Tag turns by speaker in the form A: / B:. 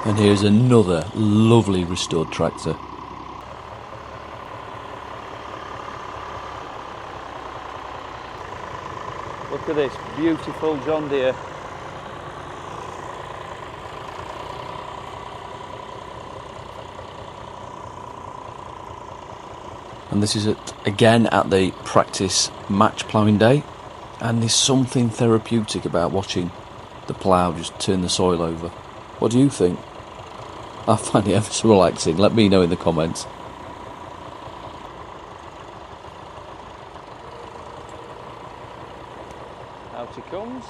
A: And here's another lovely restored tractor.
B: Look at this beautiful John Deere.
A: And this is again at the practice match ploughing day, and there's something therapeutic about watching the plough just turn the soil over. What do you think? I find it ever so relaxing. Let me know in the comments.
B: Out he comes.